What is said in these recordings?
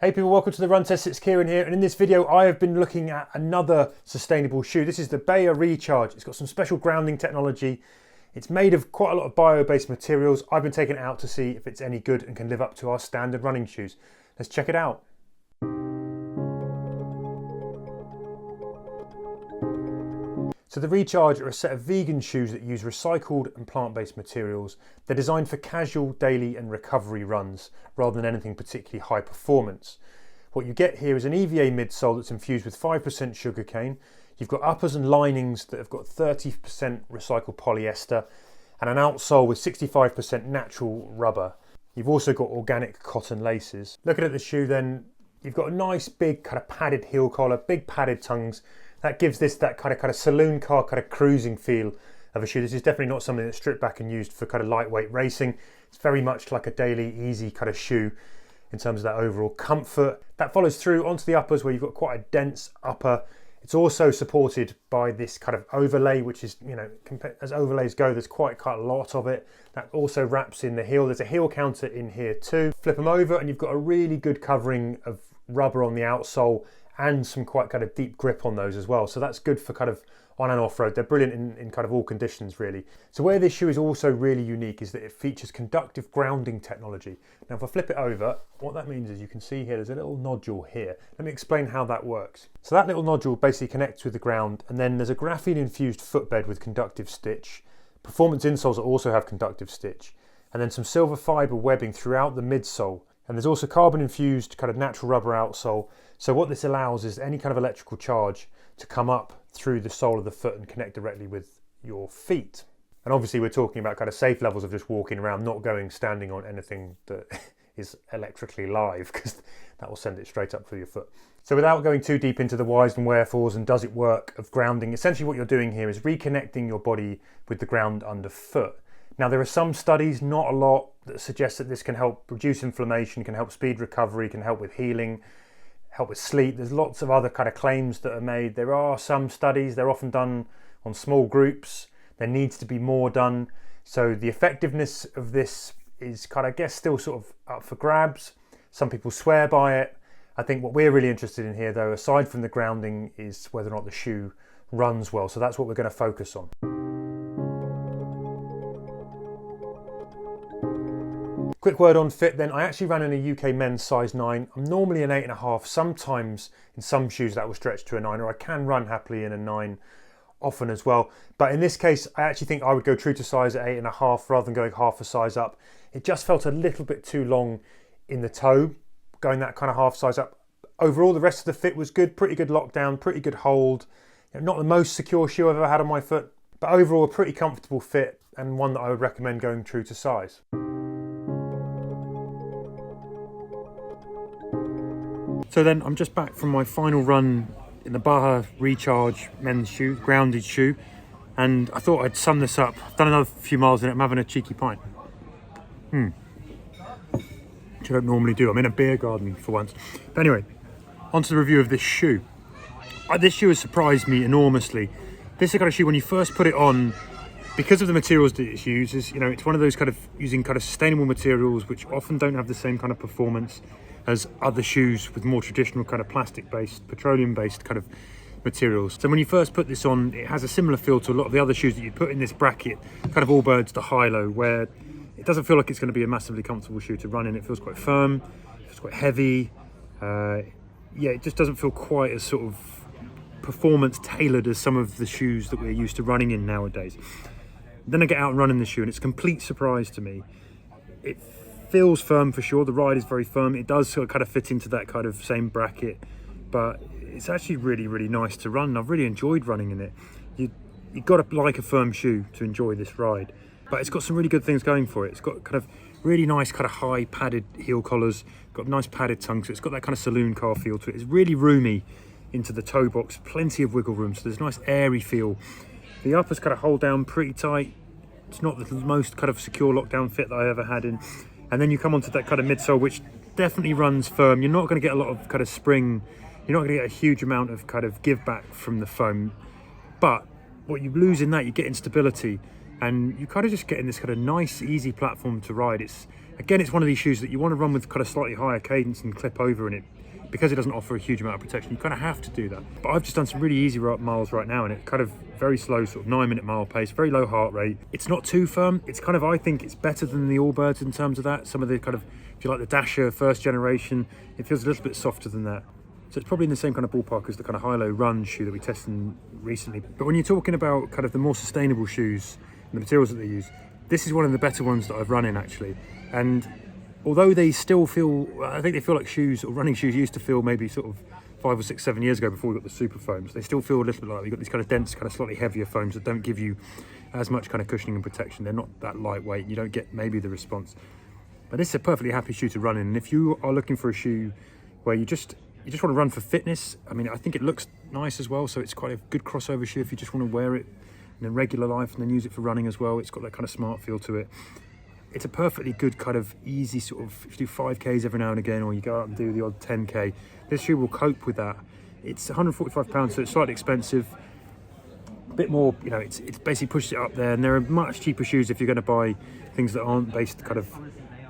Hey people, welcome to the Run Test. It's Kieran here, and in this video I have been looking at another sustainable shoe. This is the Bahe Recharge. It's got some special grounding technology. It's made of quite a lot of bio-based materials. I've been taking it out to see if it's any good and can live up to our standard running shoes. Let's check it out. So the Recharge are a set of vegan shoes that use recycled and plant-based materials. They're designed for casual, daily and recovery runs rather than anything particularly high performance. What you get here is an EVA midsole that's infused with 5% sugarcane. You've got uppers and linings that have got 30% recycled polyester and an outsole with 65% natural rubber. You've also got organic cotton laces. Looking at the shoe then, you've got a nice big kind of padded heel collar, big padded tongues. That gives this that kind of saloon car kind of cruising feel of a shoe. This is definitely not something that's stripped back and used for kind of lightweight racing. It's very much like a daily easy kind of shoe in terms of that overall comfort. That follows through onto the uppers where you've got quite a dense upper. It's also supported by this kind of overlay, which is, you know, as overlays go, there's quite a lot of it. That also wraps in the heel. There's a heel counter in here too. Flip them over and you've got a really good covering of rubber on the outsole and some quite kind of deep grip on those as well. So that's good for kind of on and off road. They're brilliant in kind of all conditions really. So where this shoe is also really unique is that it features conductive grounding technology. Now if I flip it over, what that means is you can see here, there's a little nodule here. Let me explain how that works. So that little nodule basically connects with the ground, and then there's a graphene infused footbed with conductive stitch. Performance insoles also have conductive stitch, and then some silver fibre webbing throughout the midsole. And there's also carbon infused kind of natural rubber outsole. So what this allows is any kind of electrical charge to come up through the sole of the foot and connect directly with your feet. And obviously we're talking about kind of safe levels of just walking around, not standing on anything that is electrically live, because that will send it straight up through your foot. So without going too deep into the whys and wherefores and does it work of grounding, essentially what you're doing here is reconnecting your body with the ground underfoot. Now there are some studies, not a lot, that suggest that this can help reduce inflammation, can help speed recovery, can help with healing, help with sleep. There's lots of other kind of claims that are made. There are some studies, they're often done on small groups. There needs to be more done. So the effectiveness of this is kind of, I guess, still sort of up for grabs. Some people swear by it. I think what we're really interested in here though, aside from the grounding, is whether or not the shoe runs well. So that's what we're going to focus on. Quick word on fit then. I actually ran in a UK men's size 9. I'm normally an 8.5. Sometimes in some shoes that will stretch to a 9, or I can run happily in a 9 often as well. But in this case, I actually think I would go true to size at 8.5 rather than going half a size up. It just felt a little bit too long in the toe, going that kind of half size up. Overall, the rest of the fit was good, pretty good lockdown, pretty good hold. You know, not the most secure shoe I've ever had on my foot, but overall a pretty comfortable fit and one that I would recommend going true to size. So then I'm just back from my final run in the Bahe Recharge men's shoe, grounded shoe, and I thought I'd sum this up. I've done another few miles in it. I'm having a cheeky pint. Which I don't normally do. I'm in a beer garden for once. But anyway, onto the review of this shoe. This shoe has surprised me enormously. This is the kind of shoe when you first put it on, because of the materials that it uses, you know, it's one of those kind of using kind of sustainable materials which often don't have the same kind of performance as other shoes with more traditional kind of plastic-based, petroleum-based kind of materials. So when you first put this on, it has a similar feel to a lot of the other shoes that you put in this bracket, kind of Allbirds to HYLO, where it doesn't feel like it's going to be a massively comfortable shoe to run in. It feels quite firm, it feels quite heavy. Yeah, it just doesn't feel quite as sort of performance tailored as some of the shoes that we're used to running in nowadays. Then I get out and run in the shoe and it's a complete surprise to me. It feels firm for sure, the ride is very firm. It does sort of kind of fit into that kind of same bracket, but it's actually really, really nice to run. I've really enjoyed running in it. You've got to like a firm shoe to enjoy this ride, but it's got some really good things going for it. It's got kind of really nice kind of high padded heel collars, got nice padded tongue, so it's got that kind of saloon car feel to it. It's really roomy into the toe box, plenty of wiggle room, so there's a nice airy feel. The uppers kind of hold down pretty tight. It's not the most kind of secure lockdown fit that I ever had in. And then you come onto that kind of midsole, which definitely runs firm. You're not going to get a lot of kind of spring. You're not going to get a huge amount of kind of give back from the foam. But what you lose in that, you get in stability. And you kind of just get in this kind of nice, easy platform to ride. It's Again, it's one of these shoes that you want to run with kind of slightly higher cadence and clip over in it. Because it doesn't offer a huge amount of protection, you kind of have to do that. But I've just done some really easy miles right now, and it kind of very slow, sort of 9-minute mile pace, very low heart rate. It's not too firm. It's kind of, I think it's better than the Allbirds in terms of that. Some of the kind of, if you like the Dasher first generation, it feels a little bit softer than that. So it's probably in the same kind of ballpark as the kind of HYLO Run shoe that we tested recently. But when you're talking about kind of the more sustainable shoes and the materials that they use, this is one of the better ones that I've run in actually. And although they still feel, I think they feel like shoes, or running shoes used to feel maybe sort of 5 or 6, 7 years ago before we got the super foams, they still feel a little bit like you've got these kind of dense, kind of slightly heavier foams that don't give you as much kind of cushioning and protection. They're not that lightweight. You don't get maybe the response. But this is a perfectly happy shoe to run in. And if you are looking for a shoe where you just want to run for fitness, I mean, I think it looks nice as well. So it's quite a good crossover shoe if you just want to wear it in regular life and then use it for running as well. It's got that kind of smart feel to it. It's a perfectly good kind of easy sort of, if you do 5Ks every now and again, or you go out and do the odd 10K, this shoe will cope with that. It's £145, so it's slightly expensive. A bit more, you know, it's basically pushed it up there, and there are much cheaper shoes if you're going to buy things that aren't based kind of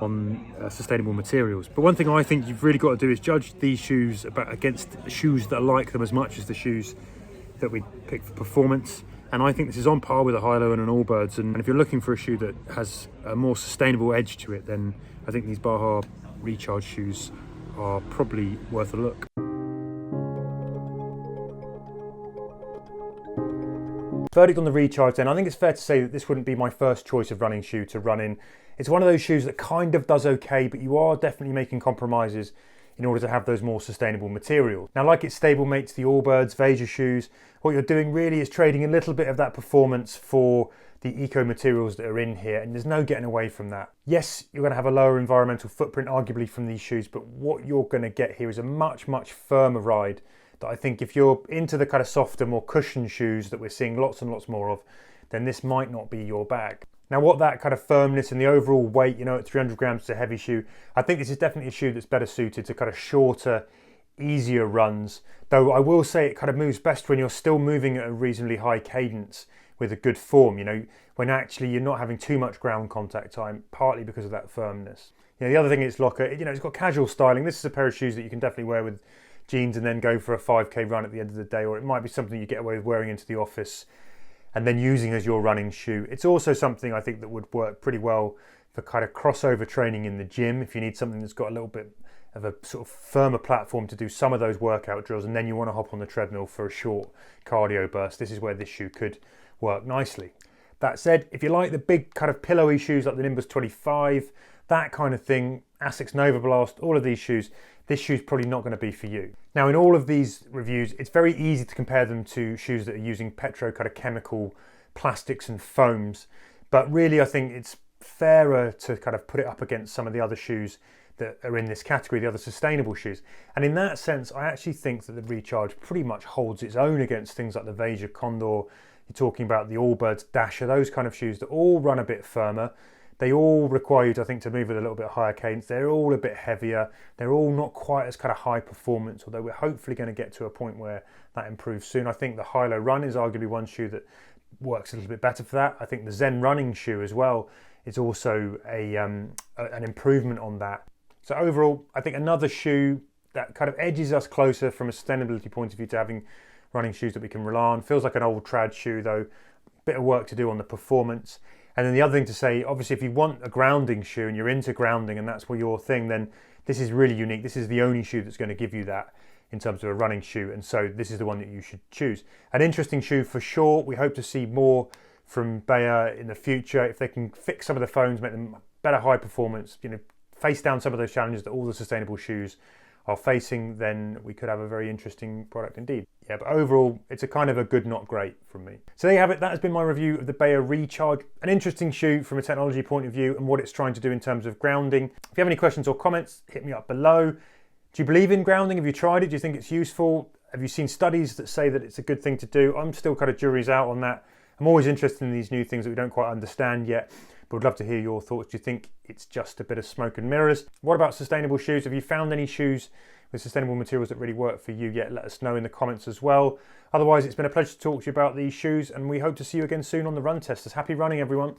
on sustainable materials. But one thing I think you've really got to do is judge these shoes against the shoes that are like them as much as the shoes that we pick for performance. And I think this is on par with a HYLO and an Allbirds. And if you're looking for a shoe that has a more sustainable edge to it, then I think these Bahe Recharge shoes are probably worth a look. Verdict on the Recharge then, I think it's fair to say that this wouldn't be my first choice of running shoe to run in. It's one of those shoes that kind of does okay, but you are definitely making compromises in order to have those more sustainable materials. Now, like its stablemates, the Allbirds, VEJA shoes, what you're doing really is trading a little bit of that performance for the eco materials that are in here, and there's no getting away from that. Yes, you're going to have a lower environmental footprint arguably from these shoes, but what you're going to get here is a much, much firmer ride that I think if you're into the kind of softer, more cushioned shoes that we're seeing lots and lots more of, then this might not be your bag. Now, what that kind of firmness and the overall weight, you know, at 300 grams, it's a heavy shoe. I think this is definitely a shoe that's better suited to kind of shorter, easier runs. Though I will say it kind of moves best when you're still moving at a reasonably high cadence with a good form, you know, when actually you're not having too much ground contact time, partly because of that firmness. You know, the other thing is locker, you know, it's got casual styling. This is a pair of shoes that you can definitely wear with jeans and then go for a 5K run at the end of the day, or it might be something you get away with wearing into the office and then using as your running shoe. It's also something I think that would work pretty well for kind of crossover training in the gym. If you need something that's got a little bit of a sort of firmer platform to do some of those workout drills, and then you want to hop on the treadmill for a short cardio burst, this is where this shoe could work nicely. That said, if you like the big kind of pillowy shoes like the Nimbus 25, that kind of thing, Asics Nova Blast, all of these shoes, this shoe's probably not going to be for you. Now, in all of these reviews, it's very easy to compare them to shoes that are using petrochemical plastics and foams, but really I think it's fairer to kind of put it up against some of the other shoes that are in this category, the other sustainable shoes. And in that sense, I actually think that the Recharge pretty much holds its own against things like the VEJA Condor. You're talking about the Allbirds Dasher, those kind of shoes that all run a bit firmer. They all require you, I think, to move at a little bit higher cadence. They're all a bit heavier. They're all not quite as kind of high performance, although we're hopefully going to get to a point where that improves soon. I think the HYLO Run is arguably one shoe that works a little bit better for that. I think the Zen running shoe as well is also an improvement on that. So overall, I think another shoe that kind of edges us closer from a sustainability point of view to having running shoes that we can rely on. Feels like an old trad shoe though. Bit of work to do on the performance. And then the other thing to say, obviously if you want a grounding shoe and you're into grounding and that's your thing, then this is really unique. This is the only shoe that's going to give you that in terms of a running shoe. And so this is the one that you should choose. An interesting shoe for sure. We hope to see more from Bahe in the future. If they can fix some of the foams, make them better high performance, you know, face down some of those challenges that all the sustainable shoes are facing, then we could have a very interesting product indeed. Yeah, but overall, it's a kind of a good, not great from me. So there you have it. That has been my review of the Bahe Recharge. An interesting shoe from a technology point of view and what it's trying to do in terms of grounding. If you have any questions or comments, hit me up below. Do you believe in grounding? Have you tried it? Do you think it's useful? Have you seen studies that say that it's a good thing to do? I'm still kind of jury's out on that. I'm always interested in these new things that we don't quite understand yet, but would love to hear your thoughts. Do you think it's just a bit of smoke and mirrors? What about sustainable shoes? Have you found any shoes with sustainable materials that really work for you yet? Let us know in the comments as well. Otherwise, it's been a pleasure to talk to you about these shoes, and we hope to see you again soon on the Run Testers. Happy running, everyone.